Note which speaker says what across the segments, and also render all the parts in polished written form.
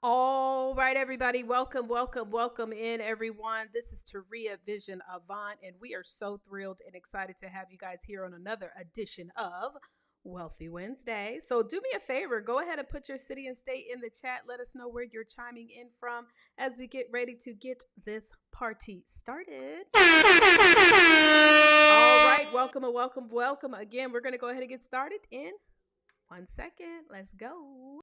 Speaker 1: All right, everybody, welcome in, everyone. This is Taurea Vision Avant, and we are so thrilled and excited to have you guys here on another edition of Wealthy Wednesday. So, do me a favor, go ahead and put your city and state in the chat. Let us know where you're chiming in from as we get ready to get this party started. All right, welcome again. We're going to go ahead and get started in 1 second. Let's go.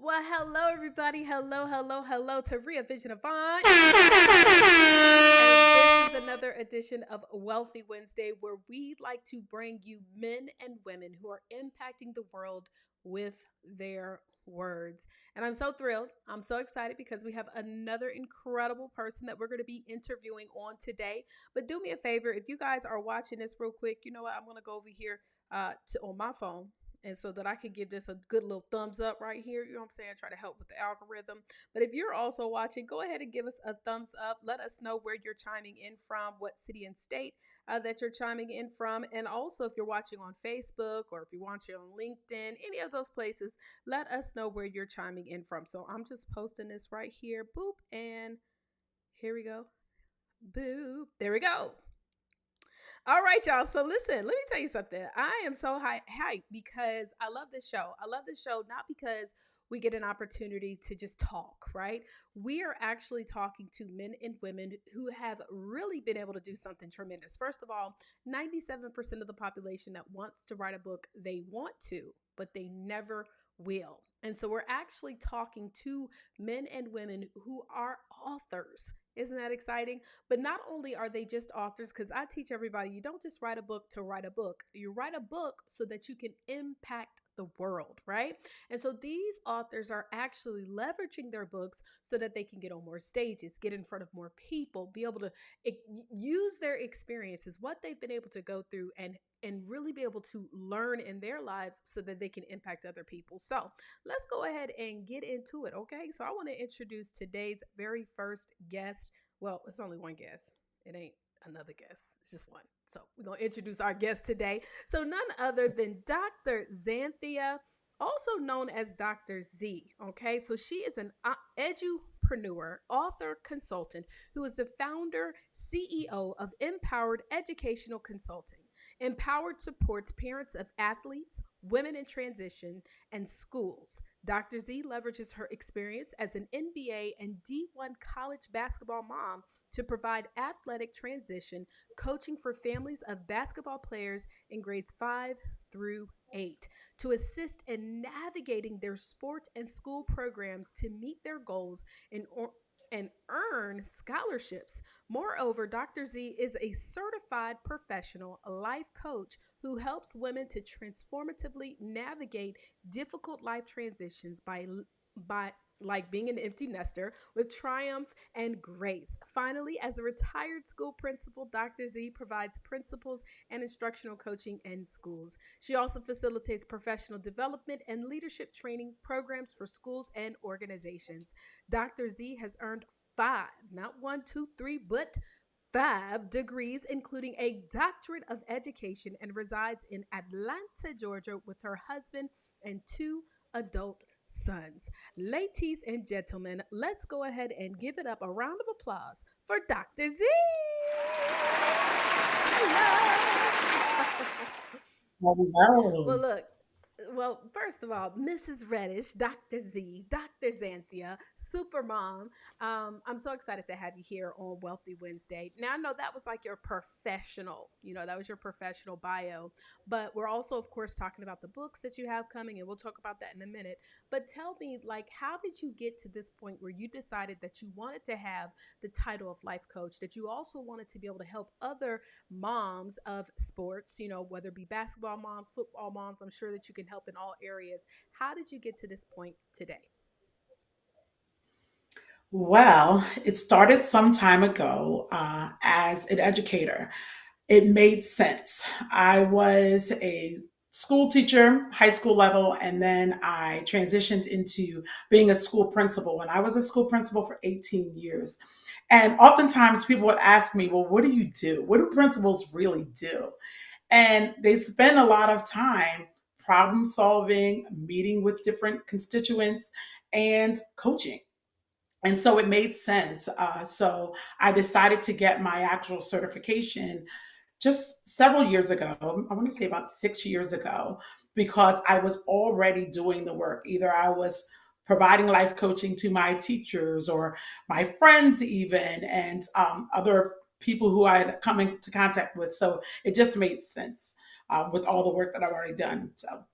Speaker 1: Well, hello, everybody. Hello to Ria Vision Avant. And this is another edition of Wealthy Wednesday, where we like to bring you men and women who are impacting the world with their words. And I'm so thrilled. I'm so excited because we have another incredible person that we're going to be interviewing on today. But do me a favor, if you guys are watching this real quick, you know what? I'm going to go over here on my phone, and so that I could give this a good little thumbs up right here. You know what I'm saying? Try to help with the algorithm. But if you're also watching, go ahead and give us a thumbs up. Let us know where you're chiming in from, what city and state that you're chiming in from. And also, if you're watching on Facebook or if you're watching on LinkedIn, any of those places, let us know where you're chiming in from. So I'm just posting this right here. Boop. And here we go. Boop. There we go. All right, y'all. So listen, let me tell you something. I am so hyped because I love this show. I love this show not because we get an opportunity to just talk, right? We are actually talking to men and women who have really been able to do something tremendous. First of all, 97% of the population that wants to write a book, they want to, but they never will. And so we're actually talking to men and women who are authors. Isn't that exciting? But not only are they just authors, because I teach everybody, you don't just write a book to write a book. You write a book so that you can impact the world, right? And so these authors are actually leveraging their books so that they can get on more stages, get in front of more people, be able to use their experiences, what they've been able to go through, and really be able to learn in their lives so that they can impact other people. So let's go ahead and get into it, okay? So I want to introduce today's very first guest. Well, it's only one guest. It ain't another guest. It's just one. So we're going to introduce our guest today. So none other than Dr. Zanthia, also known as Dr. Z. Okay, so she is an edupreneur, author, consultant who is the founder, CEO of Impoweredd Educational Consulting. Empowered supports parents of athletes, women in transition, and schools. Dr. Z leverages her experience as an NBA and D1 college basketball mom to provide athletic transition coaching for families of basketball players in grades 5 through 8 to assist in navigating their sport and school programs to meet their goals and earn scholarships. Moreover, Dr. Z is a certified professional life coach who helps women to transformatively navigate difficult life transitions by like being an empty nester with triumph and grace. Finally, as a retired school principal, Dr. Z provides principals and instructional coaching in schools. She also facilitates professional development and leadership training programs for schools and organizations. Dr. Z has earned five, not one, two, three, but 5 degrees, including a doctorate of education, and resides in Atlanta, Georgia, with her husband and 2 adult sons. Ladies and gentlemen, let's go ahead and give it up a round of applause for Dr. Z. Hello. Well,
Speaker 2: Hello.
Speaker 1: look, first of all, Mrs. Reddish, Dr. Z, Dr. Zanthia, Super Mom. I'm so excited to have you here on Wealthy Wednesday. Now, I know that was like your professional, that was your professional bio, but we're also, of course, talking about the books that you have coming, and we'll talk about that in a minute. But tell me, like, how did you get to this point where you decided that you wanted to have the title of life coach, that you also wanted to be able to help other moms of sports, whether it be basketball moms, football moms? I'm sure that you can help in all areas. How did you get to this point today?
Speaker 2: Well, it started some time ago as an educator. It made sense. I was a school teacher, high school level, and then I transitioned into being a school principal. And I was a school principal for 18 years. And oftentimes people would ask me, well, what do you do? What do principals really do? And they spend a lot of time problem solving, meeting with different constituents, and coaching. And so it made sense. So I decided to get my actual certification just several years ago. I want to say about 6 years ago, because I was already doing the work. Either I was providing life coaching to my teachers or my friends, even, and other people who I had come into contact with. So it just made sense with all the work that I've already done. So,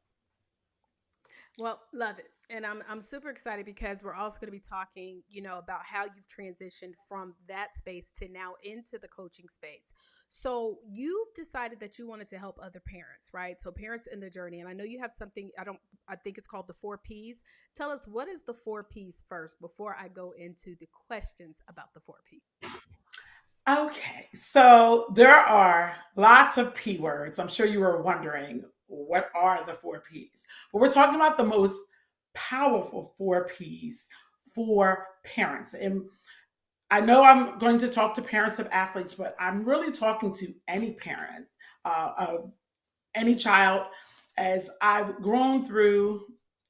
Speaker 1: Well, love it. And I'm super excited because we're also going to be talking, about how you've transitioned from that space to now into the coaching space. So you've decided that you wanted to help other parents, right? So parents in the journey. And I know you have something, I think it's called the 4 Ps. Tell us, what is the 4 Ps first before I go into the questions about the 4 Ps?
Speaker 2: okay, so there are lots of P words. I'm sure you were wondering what are the 4 Ps, but we're talking about the most powerful 4 Ps for parents. And I know I'm going to talk to parents of athletes, but I'm really talking to any parent of any child. As I've grown through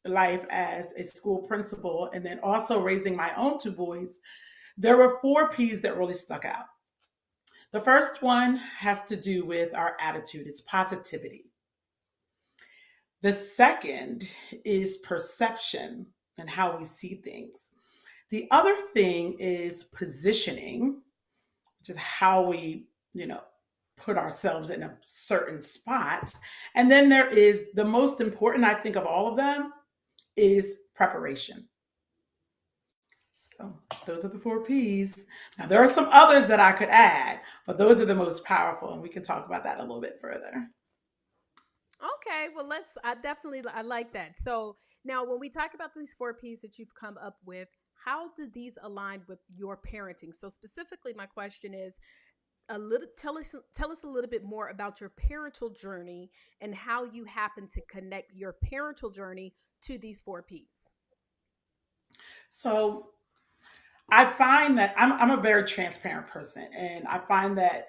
Speaker 2: life as a school principal and then also raising my own 2 boys, there were 4 Ps that really stuck out. The first one has to do with our attitude, it's positivity. The second is perception and how we see things. The other thing is positioning, which is how we, you know, put ourselves in a certain spot. And then there is the most important, I think, of all of them is preparation. So those are the 4 Ps. Now there are some others that I could add, but those are the most powerful, and we can talk about that a little bit further.
Speaker 1: Okay, well, I like that. So now when we talk about these 4 Ps that you've come up with, how do these align with your parenting? So specifically, my question is, tell us a little bit more about your parental journey and how you happen to connect your parental journey to these 4 Ps.
Speaker 2: So I find that I'm a very transparent person, and I find that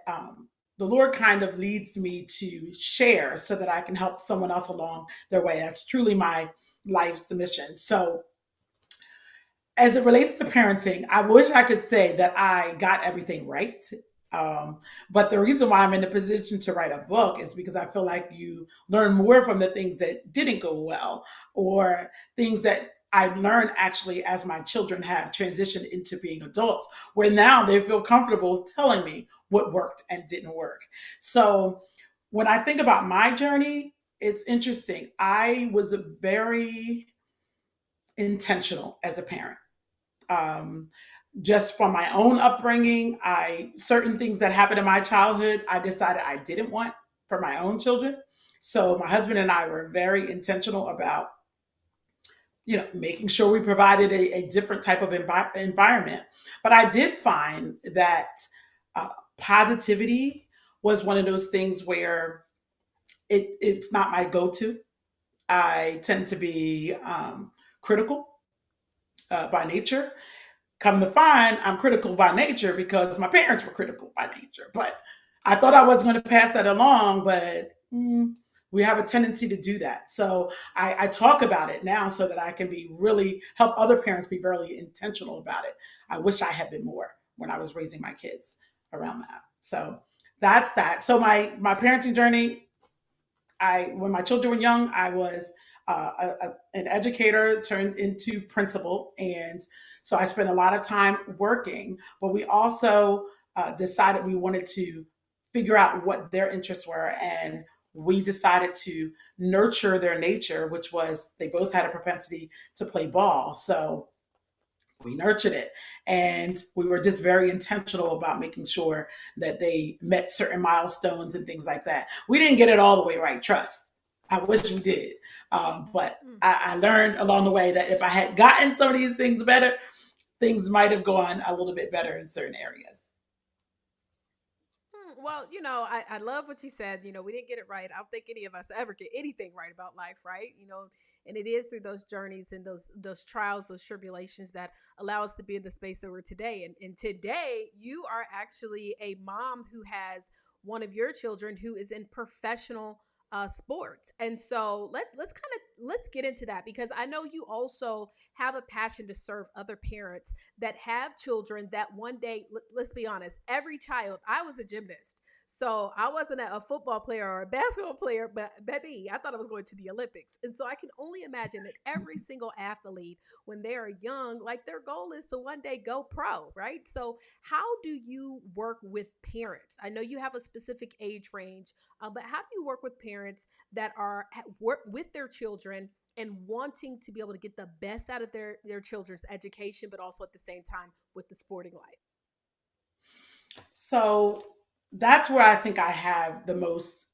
Speaker 2: the Lord kind of leads me to share so that I can help someone else along their way. That's truly my life's mission. So as it relates to parenting, I wish I could say that I got everything right. Um, but the reason why I'm in a position to write a book is because I feel like you learn more from the things that didn't go well, or things that I've learned actually as my children have transitioned into being adults, where now they feel comfortable telling me what worked and didn't work. So when I think about my journey, it's interesting. I was very intentional as a parent. Um, just from my own upbringing, I certain things that happened in my childhood, I decided I didn't want for my own children. So my husband and I were very intentional about, making sure we provided a different type of environment. But I did find that positivity was one of those things where it's not my go-to. I tend to be critical by nature. Come to find, I'm critical by nature because my parents were critical by nature. But I thought I was going to pass that along, but we have a tendency to do that. So I talk about it now so that I can be really help other parents be very intentional about it. I wish I had been more when I was raising my kids around that. So that's that. So my parenting journey, I when my children were young, I was an educator turned into principal, and so I spent a lot of time working. But we also decided we wanted to figure out what their interests were, and we decided to nurture their nature, which was they both had a propensity to play ball. So we nurtured it, and we were just very intentional about making sure that they met certain milestones and things like that. We didn't get it all the way right, trust. I wish we did. But
Speaker 1: Mm.
Speaker 2: I learned along the way that if I had gotten some of these things better, things might have gone a little bit better in certain areas.
Speaker 1: Well, I love what you said. We didn't get it right. I don't think any of us ever get anything right about life, right? And it is through those journeys and those trials, those tribulations that allow us to be in the space that we're today. And today, you are actually a mom who has one of your children who is in professional sports. And so let's get into that, because I know you also have a passion to serve other parents that have children that one day, let's be honest, every child, I was a gymnast. So I wasn't a football player or a basketball player, but baby, I thought I was going to the Olympics. And so I can only imagine that every single athlete, when they are young, like their goal is to one day go pro, right? So how do you work with parents? I know you have a specific age range, but how do you work with parents that are work with their children and wanting to be able to get the best out of their children's education, but also at the same time with the sporting life?
Speaker 2: So that's where I think I have the most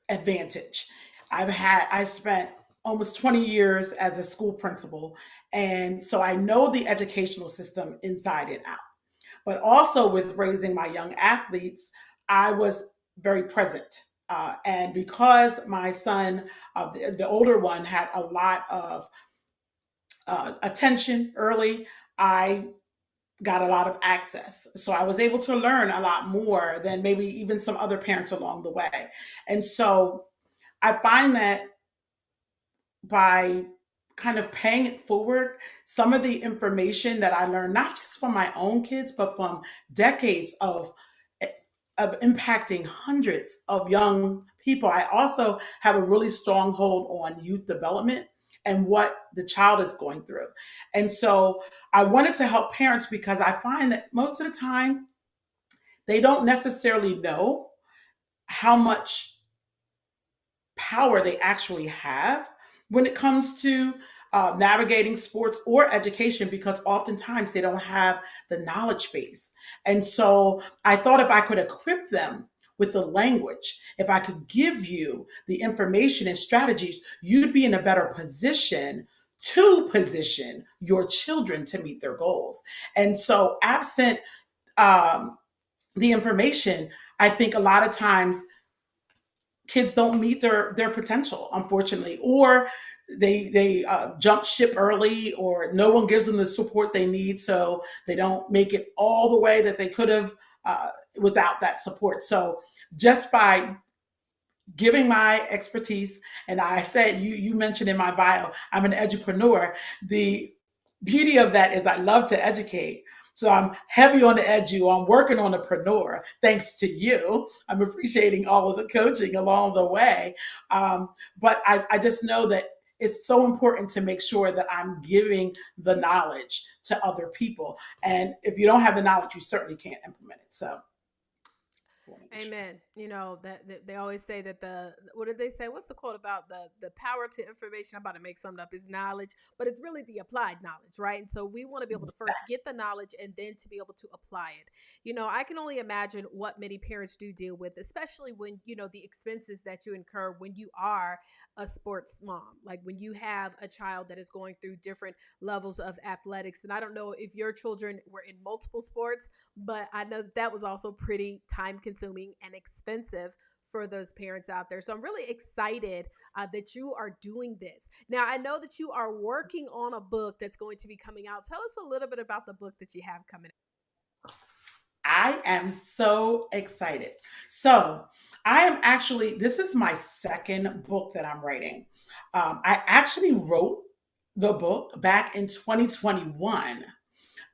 Speaker 2: advantage. I spent almost 20 years as a school principal, and so I know the educational system inside and out. But also with raising my young athletes, I was very present. And because my son, the older one, had a lot of attention early, I got a lot of access. So I was able to learn a lot more than maybe even some other parents along the way. And so I find that by kind of paying it forward, some of the information that I learned, not just from my own kids, but from decades of impacting hundreds of young people. I also have a really strong hold on youth development and what the child is going through. And so I wanted to help parents because I find that most of the time they don't necessarily know how much power they actually have when it comes to navigating sports or education, because oftentimes they don't have the knowledge base. And so I thought if I could equip them with the language, if I could give you the information and strategies, you'd be in a better position to position your children to meet their goals. And so, absent um, the information, I think a lot of times kids don't meet their potential, unfortunately, or they jump ship early, or no one gives them the support they need, so they don't make it all the way that they could have without that support. So just by giving my expertise, and I said, you mentioned in my bio, I'm an edupreneur. The beauty of that is I love to educate. So I'm heavy on the edu. I'm working on the preneur. Thanks to you, I'm appreciating all of the coaching along the way. But I just know that it's so important to make sure that I'm giving the knowledge to other people. And if you don't have the knowledge, you certainly can't implement it. So I want to make sure.
Speaker 1: Amen. That they always say that what did they say? What's the quote about the power to information? I'm about to make something up. Is knowledge, but it's really the applied knowledge, right? And so we want to be able to first get the knowledge and then to be able to apply it. I can only imagine what many parents do deal with, especially when the expenses that you incur when you are a sports mom, like when you have a child that is going through different levels of athletics. And I don't know if your children were in multiple sports, but I know that was also pretty time consuming and expensive for those parents out there. So I'm really excited that you are doing this. Now, I know that you are working on a book that's going to be coming out. Tell us a little bit about the book that you have coming
Speaker 2: I am so excited. So, I am actually, this is my second book that I'm writing. I actually wrote the book back in 2021,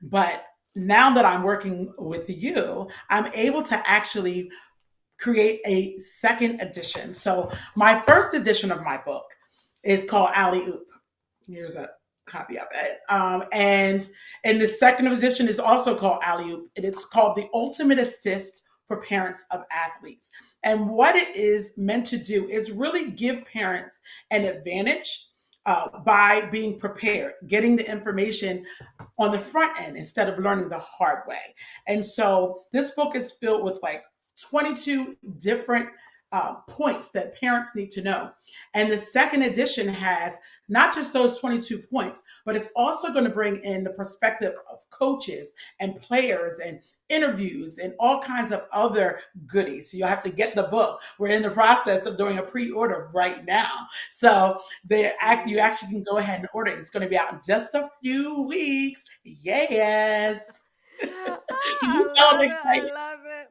Speaker 2: but now that I'm working with you, I'm able to actually create a second edition. So, my first edition of my book is called Alley Oop. Here's a copy of it. And the second edition is also called Alley Oop, and it's called The Ultimate Assist for Parents of Athletes. And what it is meant to do is really give parents an advantage by being prepared, getting the information on the front end instead of learning the hard way. And so this book is filled with like 22 different points that parents need to know. And the second edition has not just those 22 points, but it's also going to bring in the perspective of coaches and players and interviews and all kinds of other goodies. So you'll have to get the book. We're in the process of doing a pre-order right now. So you
Speaker 1: Ooh.
Speaker 2: actually can go ahead and order it. It's going to be out in just a few weeks. Yes. Can
Speaker 1: Ah,
Speaker 2: you
Speaker 1: I
Speaker 2: tell I'm
Speaker 1: love it. I
Speaker 2: excited?
Speaker 1: love it.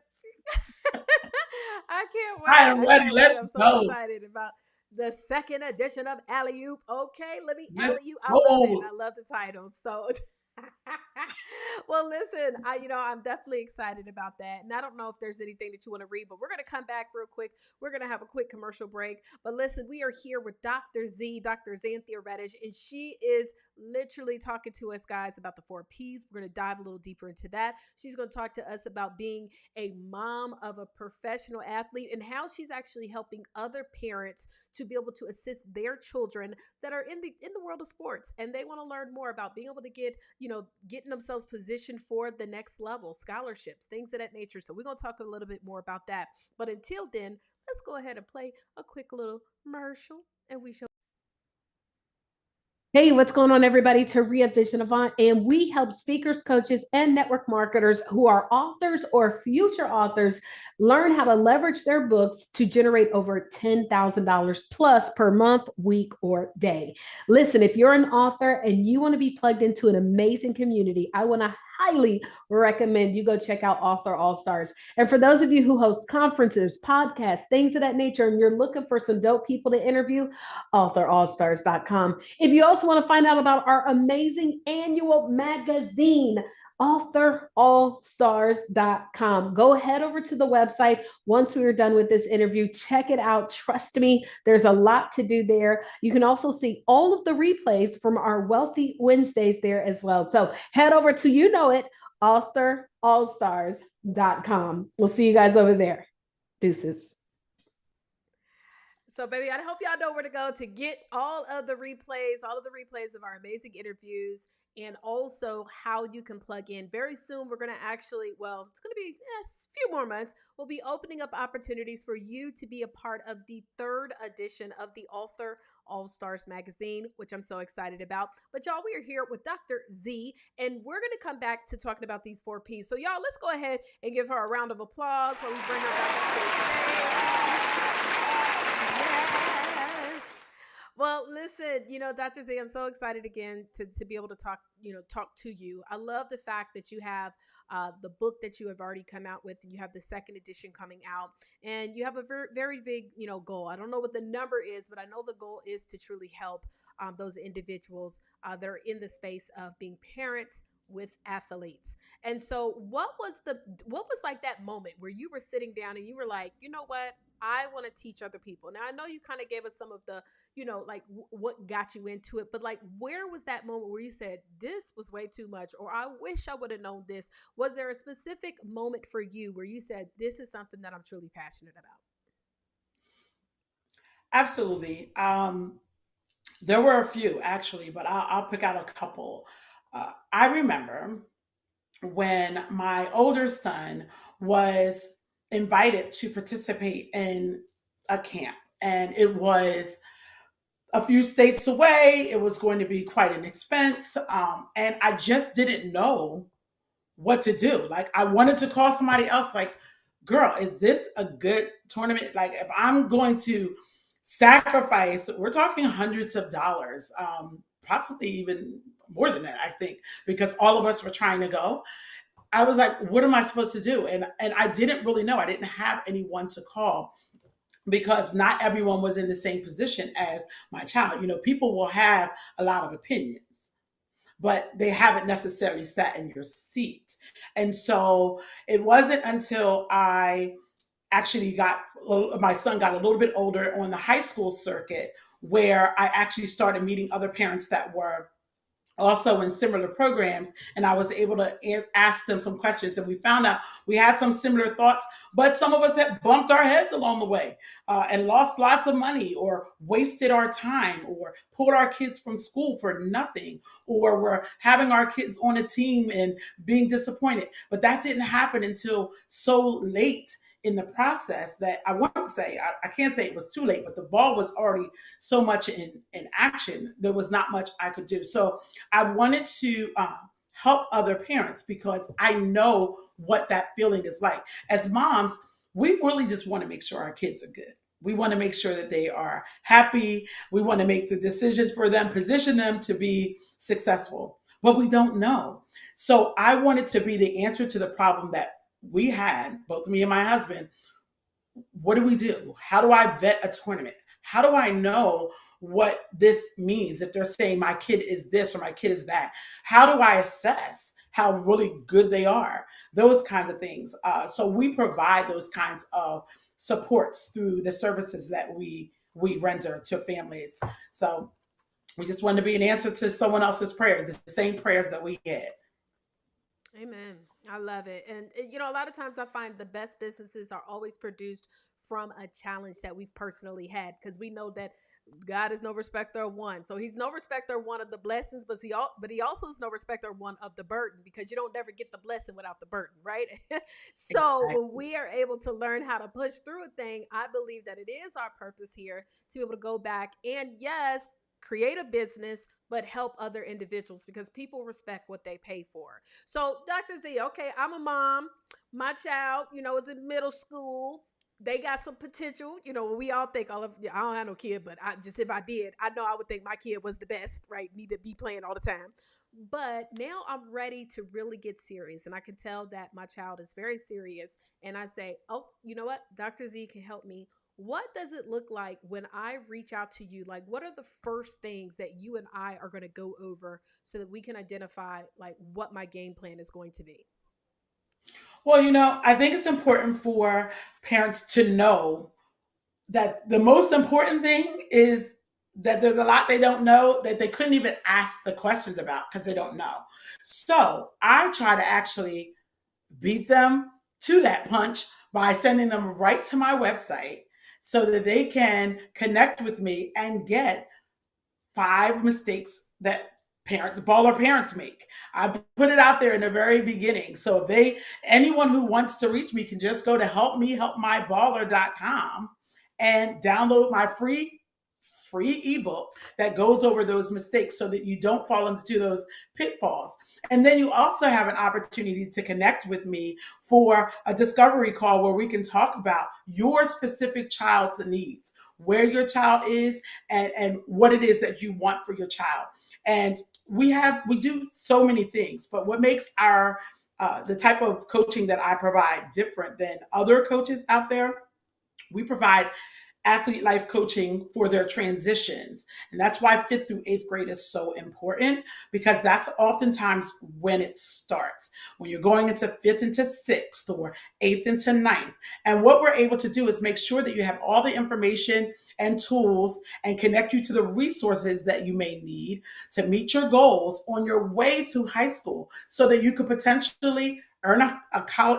Speaker 1: I can't
Speaker 2: I
Speaker 1: wait.
Speaker 2: am
Speaker 1: I
Speaker 2: ready.
Speaker 1: can't wait.
Speaker 2: Let's
Speaker 1: I'm so
Speaker 2: go.
Speaker 1: excited about the second edition of Alley Oop. Okay, let me
Speaker 2: Let's
Speaker 1: alley you. I love it.
Speaker 2: go.
Speaker 1: I love the title. So well, listen, I'm definitely excited about that. And I don't know if there's anything that you want to read, but we're going to come back real quick. We're going to have a quick commercial break. But listen, we are here with Dr. Z, Dr. Zanthia Reddish, and she is literally talking to us guys about the 4 P's. We're going to dive a little deeper into that. She's going to talk to us about being a mom of a professional athlete and how she's actually helping other parents to be able to assist their children that are in the world of sports, and they want to learn more about being able to get, getting themselves positioned for the next level, scholarships, things of that nature. So we're going to talk a little bit more about that. But until then, let's go ahead and play a quick little commercial, and we shall. Hey, what's going on, everybody? Taurea Vision Avant, and we help speakers, coaches, and network marketers who are authors or future authors learn how to leverage their books to generate over $10,000 plus per month, week, or day. Listen, if you're an author and you want to be plugged into an amazing community, I want to highly recommend you go check out Author All Stars. And for those of you who host conferences, podcasts, things of that nature, and you're looking for some dope people to interview, authorallstars.com. If you also want to find out about our amazing annual magazine, authorallstars.com. Go head over to the website once we are done with this interview. Check it out. Trust me, there's a lot to do there. You can also see all of the replays from our Wealthy Wednesdays there as well. So head over to, authorallstars.com. We'll see you guys over there. Deuces. So, baby, I hope y'all know where to go to get all of the replays of our amazing interviews, and also how you can plug in. Very soon, we're going to actually, well, it's going to be a few more months. We'll be opening up opportunities for you to be a part of the 3rd edition of the Author All Stars magazine, which I'm so excited about. But y'all, we are here with Dr. Z, and we're going to come back to talking about these 4 P's. So, y'all, let's go ahead and give her a round of applause while we bring her back to the stage. Yes. Well, listen, Dr. Z, I'm so excited again to be able to talk to you. I love the fact that you have the book that you have already come out with, and you have the 2nd edition coming out, and you have a very, very big, goal. I don't know what the number is, but I know the goal is to truly help those individuals that are in the space of being parents with athletes. And so what was like that moment where you were sitting down and you were like, you know what? I want to teach other people. Now, I know you kind of gave us some of the, like what got you into it, but like, where was that moment where you said, this was way too much, or I wish I would have known this? Was there a specific moment for you where you said, this is something that I'm truly passionate about?
Speaker 2: Absolutely. There were a few actually, but I'll pick out a couple. I remember when my older son was invited to participate in a camp, and it was a few states away. It was going to be quite an expense. And I just didn't know what to do. Like, I wanted to call somebody else, like, girl, is this a good tournament? Like, if I'm going to sacrifice, we're talking hundreds of dollars, possibly even more than that, I think, because all of us were trying to go. I was like, what am I supposed to do? And I didn't really know. I didn't have anyone to call because not everyone was in the same position as my child. People will have a lot of opinions, but they haven't necessarily sat in your seat. And so it wasn't until I actually my son got a little bit older on the high school circuit where I actually started meeting other parents that were also in similar programs, and I was able to ask them some questions, and we found out we had some similar thoughts, but some of us had bumped our heads along the way, and lost lots of money, or wasted our time, or pulled our kids from school for nothing, or were having our kids on a team and being disappointed. But that didn't happen until so late in the process that I want to say, I can't say it was too late, but the ball was already so much in action. There was not much I could do. So I wanted to help other parents because I know what that feeling is like. As moms, we really just want to make sure our kids are good. We want to make sure that they are happy. We want to make the decision for them, position them to be successful, but we don't know. So I wanted to be the answer to the problem that we had, both me and my husband. What do we do? How do I vet a tournament? How do I know what this means if they're saying my kid is this or my kid is that? How do I assess how really good they are? Those kinds of things. So we provide those kinds of supports through the services that we render to families. So we just wanted to be an answer to someone else's prayer, the same prayers that we had.
Speaker 1: Amen. I love it. And, a lot of times I find the best businesses are always produced from a challenge that we've personally had because we know that God is no respecter of one. So he's no respecter of one of the blessings, but he also is no respecter of one of the burden because you don't never get the blessing without the burden, right? So when
Speaker 2: Exactly.
Speaker 1: we are able to learn how to push through a thing, I believe that it is our purpose here to be able to go back and yes, create a business, but help other individuals because people respect what they pay for. So, Dr. Z, okay, I'm a mom. My child, is in middle school. They got some potential. We all think all of, I don't have no kid, but if I did, I know I would think my kid was the best, right? Need to be playing all the time. But now I'm ready to really get serious. And I can tell that my child is very serious. And I say, oh, you know what? Dr. Z can help me. What does it look like when I reach out to you? Like, what are the first things that you and I are going to go over so that we can identify like what my game plan is going to be?
Speaker 2: Well, I think it's important for parents to know that the most important thing is that there's a lot they don't know that they couldn't even ask the questions about because they don't know. So I try to actually beat them to that punch by sending them right to my website so that they can connect with me and get 5 mistakes that baller parents make. I put it out there in the very beginning. So if anyone who wants to reach me can just go to helpmehelpmyballer.com and download my free ebook that goes over those mistakes so that you don't fall into those pitfalls. And then you also have an opportunity to connect with me for a discovery call where we can talk about your specific child's needs, where your child is, and what it is that you want for your child. And we do so many things, but what makes our the type of coaching that I provide different than other coaches out there, we provide athlete life coaching for their transitions. And that's why fifth through eighth grade is so important because that's oftentimes when it starts, when you're going into fifth into sixth or eighth into ninth. And what we're able to do is make sure that you have all the information and tools and connect you to the resources that you may need to meet your goals on your way to high school so that you could potentially earn a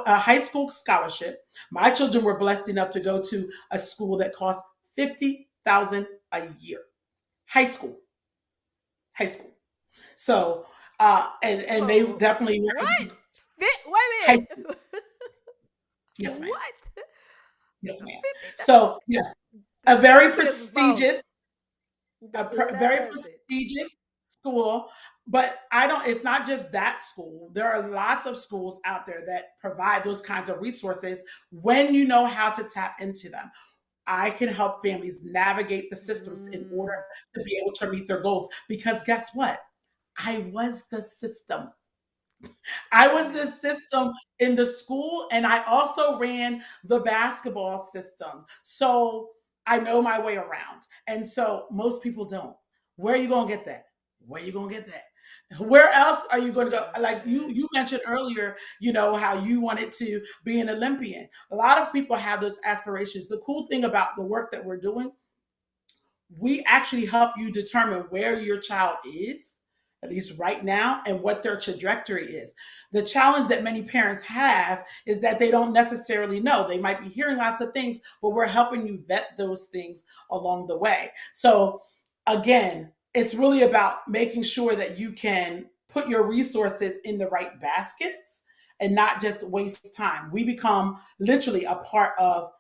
Speaker 2: high school scholarship. My children were blessed enough to go to a school that cost 50,000 a year. High school, high school. So, and they
Speaker 1: Whoa,
Speaker 2: definitely were
Speaker 1: what?
Speaker 2: able to high
Speaker 1: Wait a
Speaker 2: school.
Speaker 1: minute.
Speaker 2: Yes, ma'am.
Speaker 1: What?
Speaker 2: Yes, ma'am.
Speaker 1: 50,000.
Speaker 2: So, yes, a
Speaker 1: My
Speaker 2: very
Speaker 1: kids was both.
Speaker 2: prestigious, very
Speaker 1: Love it.
Speaker 2: prestigious school. But I don't. It's not just that school. There are lots of schools out there that provide those kinds of resources when you know how to tap into them. I can help families navigate the systems in order
Speaker 1: Mm,
Speaker 2: to be able to meet their goals. Because guess what? I was the system. I was the
Speaker 1: yeah.
Speaker 2: system in the school, and I also ran the basketball system. So I know my way around. And so most people don't. Where are you going to get that? Where are you going to get that? Where else are you going to go?
Speaker 1: That's
Speaker 2: Like you,
Speaker 1: good.
Speaker 2: you mentioned earlier, how you wanted to be an Olympian. A lot of people have those aspirations. The cool thing about the work that we're doing, we actually help you determine where your child is, at least right now, and what their trajectory is. The challenge that many parents have is that they don't necessarily know. They might be hearing lots of things, but we're helping you vet those things along the way. So, again, it's really about making sure that you can put your resources in the right baskets and not just waste time. We become literally a part of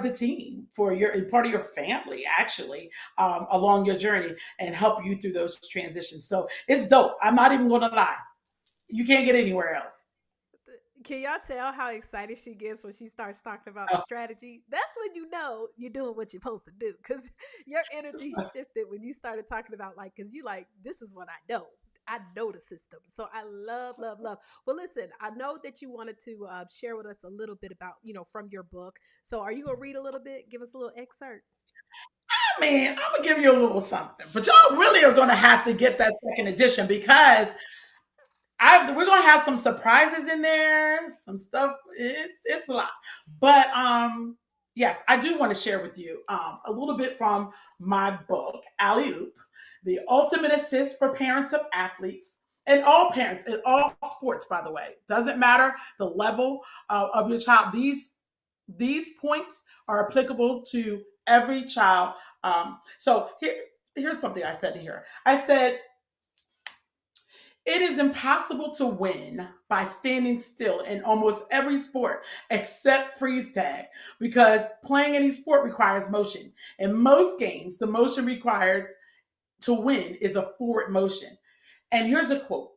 Speaker 2: the team for your part of your family, actually, along your journey, and help you through those transitions. So it's dope. I'm not even going to lie. You can't get anywhere else.
Speaker 1: Can y'all tell how excited she gets when she starts talking about the
Speaker 2: Oh,
Speaker 1: strategy? That's when you know you're doing what you're supposed to do, because your energy shifted when you started talking about, like, because you like, this is what I know. I know the system. So I love, love, love. Well, listen, I know that you wanted to share with us a little bit about, from your book. So are you going to read a little bit? Give us a little excerpt.
Speaker 2: I mean, I'm gonna give you a little something, but y'all really are gonna have to get that second edition because we're gonna have some surprises in there, some stuff. It's a lot, but yes, I do want to share with you a little bit from my book, Alley Oop, the ultimate assist for parents of athletes and all parents in all sports. By the way, doesn't matter the level of your child. These points are applicable to every child. Here's something I said here. I said it is impossible to win by standing still in almost every sport except freeze tag because playing any sport requires motion. In most games, the motion required to win is a forward motion. And here's a quote: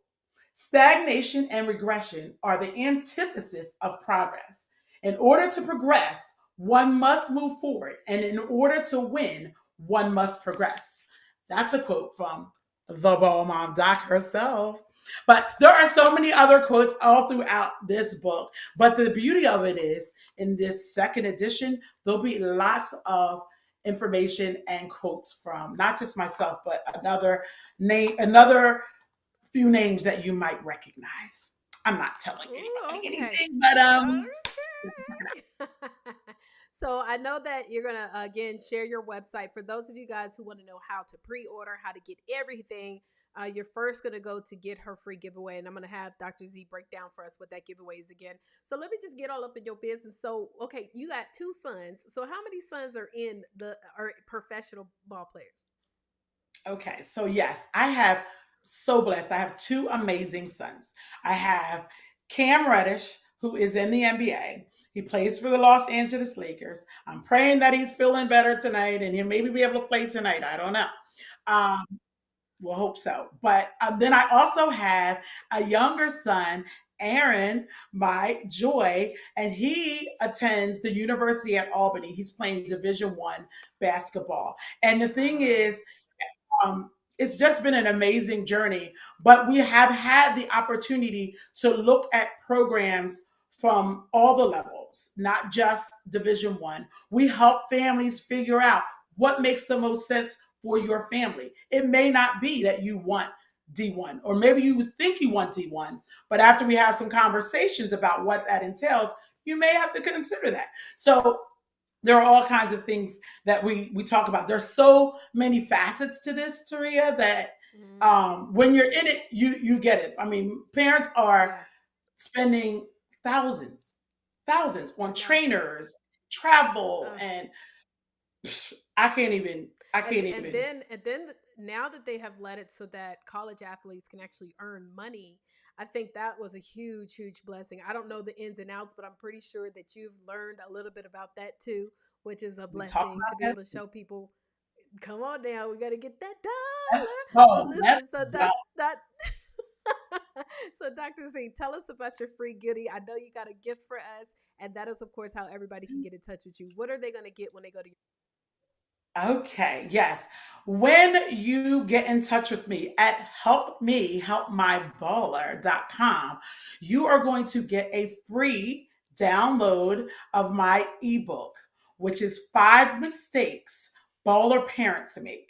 Speaker 2: stagnation and regression are the antithesis of progress. In order to progress, one must move forward, and in order to win, one must progress. That's a quote from the ball mom doc herself. But there are so many other quotes all throughout this book. But the beauty of it is, in this second edition, there'll be lots of information and quotes from not just myself, but another few names that you might recognize. I'm not telling
Speaker 1: Ooh,
Speaker 2: anybody
Speaker 1: okay.
Speaker 2: anything, but
Speaker 1: Okay. So I know that you're gonna again share your website for those of you guys who want to know how to pre-order, how to get everything. You're first gonna go to get her free giveaway, and I'm gonna have Dr. Z break down for us what that giveaway is again. So let me just get all up in your business. So okay, you got two sons. So how many sons are professional ball players?
Speaker 2: okay. So yes, I have so blessed. I have two amazing sons. I have Cam Reddish, who is in the NBA. He plays for the Los Angeles Lakers. I'm praying that he's feeling better tonight and he'll maybe be able to play tonight. I don't know. Um, we'll hope so. But then I also have a younger son, Aaron, my joy, and he attends the University at Albany. He's playing Division 1 basketball. And the thing is, um, it's just been an amazing journey. But we have had the opportunity to look at programs from all the levels, not just Division 1. We help families figure out what makes the most sense for your family. It may not be that you want D1, or maybe you think you want D1, but after we have some conversations about what that entails, you may have to consider that. So there are all kinds of things that we talk about. There's so many facets to this, Taurea, that
Speaker 1: Mm,
Speaker 2: when you're in it, you get it. I mean, parents are
Speaker 1: yeah,
Speaker 2: spending thousands, thousands
Speaker 1: I
Speaker 2: on
Speaker 1: know.
Speaker 2: trainers, travel,
Speaker 1: Uh,
Speaker 2: and I can't even. I
Speaker 1: and
Speaker 2: can't
Speaker 1: and
Speaker 2: even.
Speaker 1: then and then now that they have let it so that college athletes can actually earn money, I think that was a huge, huge blessing. I don't know the ins and outs, but I'm pretty sure that you've learned a little bit about that too, which is a
Speaker 2: We talk
Speaker 1: blessing to be
Speaker 2: about
Speaker 1: able to show people, come on now, we got to get that
Speaker 2: that. Let's
Speaker 1: dollar. Well,
Speaker 2: go. Let's
Speaker 1: listen, so
Speaker 2: go.
Speaker 1: that so Dr. Z, tell us about your free goodie. I know you got a gift for us, and that is of course how everybody can get in touch with you. What are they going to get when they go to your
Speaker 2: Okay, yes. When you get in touch with me at helpmehelpmyballer.com, you are going to get a free download of my ebook, which is 5 mistakes baller parents make.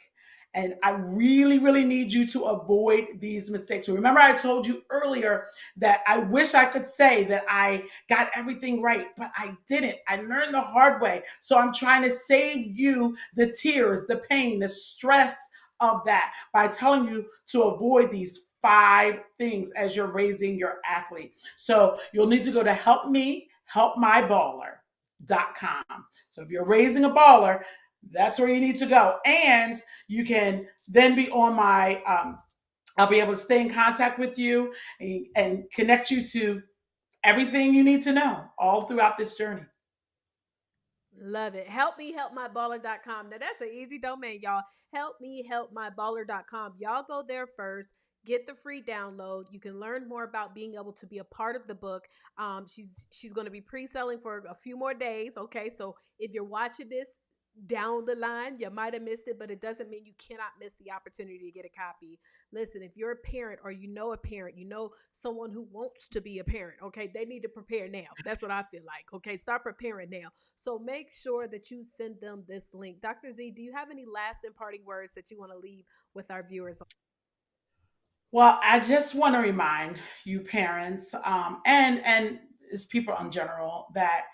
Speaker 2: And I really, really need you to avoid these mistakes. Remember, I told you earlier that I wish I could say that I got everything right, but I didn't. I learned the hard way. So I'm trying to save you the tears, the pain, the stress of that by telling you to avoid these 5 things as you're raising your athlete. So you'll need to go to helpmehelpmyballer.com. So if you're raising a baller, that's where you need to go. And you can then be on I'll be able to stay in contact with you and connect you to everything you need to know all throughout this journey.
Speaker 1: Love it. Help me help my baller.com. Now that's an easy domain, y'all. Help me help my baller.com. Y'all go there first. Get the free download. You can learn more about being able to be a part of the book. She's going to be pre-selling for a few more days. Okay, so if you're watching this down the line, you might have missed it, but it doesn't mean you cannot miss the opportunity to get a copy. Listen, if you're a parent or you know a parent, you know someone who wants to be a parent, okay, they need to prepare now. That's what I feel like. Okay, start preparing now. So make sure that you send them this link. Dr. Z, do you have any last imparting words that you want to leave with our viewers?
Speaker 2: Well, I just want to remind you, parents, and as people in general, that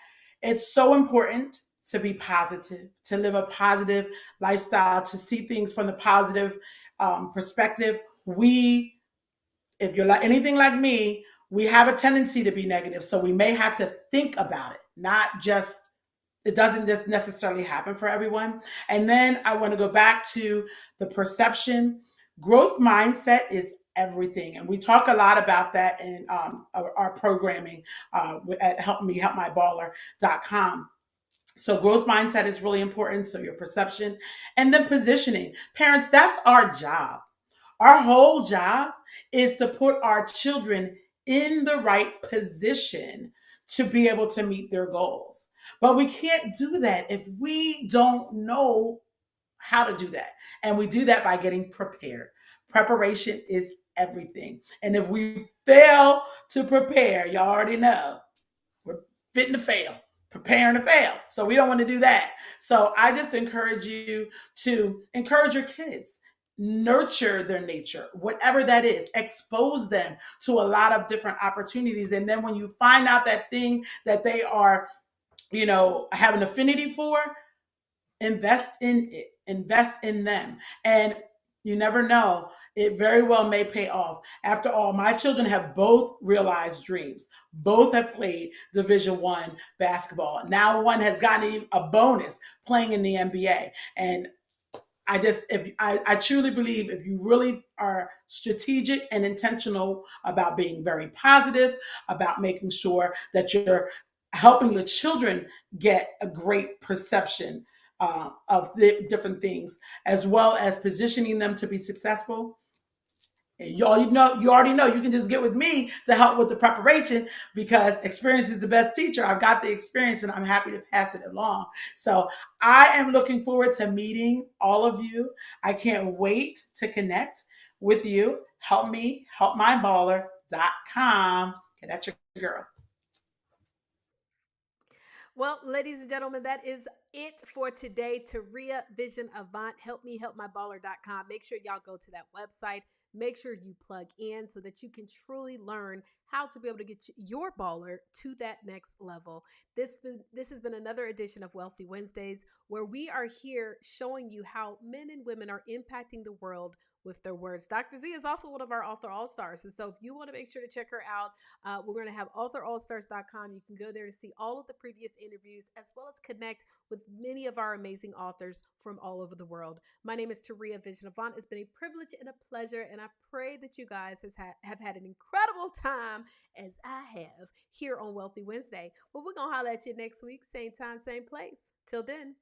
Speaker 2: it's so important to be positive, to live a positive lifestyle, to see things from the positive perspective. We, if you're like anything like me, we have a tendency to be negative, so we may have to think about it, not just it doesn't just necessarily happen for everyone. And then I want to go back to the perception. Growth mindset is everything. And we talk a lot about that in our programming at helpmehelpmyballer.com. So growth mindset is really important. So your perception and then positioning. Parents, that's our job. Our whole job is to put our children in the right position to be able to meet their goals. But we can't do that if we don't know how to do that. And we do that by getting prepared. Preparation is everything. And if we fail to prepare, y'all already know we're fitting to fail, preparing to fail. So we don't want to do that. So I just encourage you to encourage your kids, nurture their nature, whatever that is, expose them to a lot of different opportunities. And then when you find out that thing that they are, have an affinity for, invest in it, invest in them. And you never know, it very well may pay off. After all, my children have both realized dreams. Both have played Division 1 basketball. Now one has gotten a bonus playing in the NBA. And I truly believe if you really are strategic and intentional about being very positive, about making sure that you're helping your children get a great perception of the different things, as well as positioning them to be successful. And you already know, you can just get with me to help with the preparation because experience is the best teacher. I've got the experience and I'm happy to pass it along. So I am looking forward to meeting all of you. I can't wait to connect with you. Help me, helpmyballer.com. Okay, that's your girl.
Speaker 1: Well, ladies and gentlemen, that is it for today. Taurea Vision Avant. Help me help my baller.com. Make sure y'all go to that website. Make sure you plug in so that you can truly learn how to be able to get your baller to that next level. This has been another edition of Wealthy Wednesdays, where we are here showing you how men and women are impacting the world with their words. Dr. Z is also one of our author all-stars. And so if you want to make sure to check her out, we're going to have authorallstars.com. You can go there to see all of the previous interviews, as well as connect with many of our amazing authors from all over the world. My name is Taurea Vision Avant. It's been a privilege and a pleasure, and I pray that you guys have had an incredible time as I have here on Wealthy Wednesday. Well, we're going to holler at you next week, same time, same place. Till then,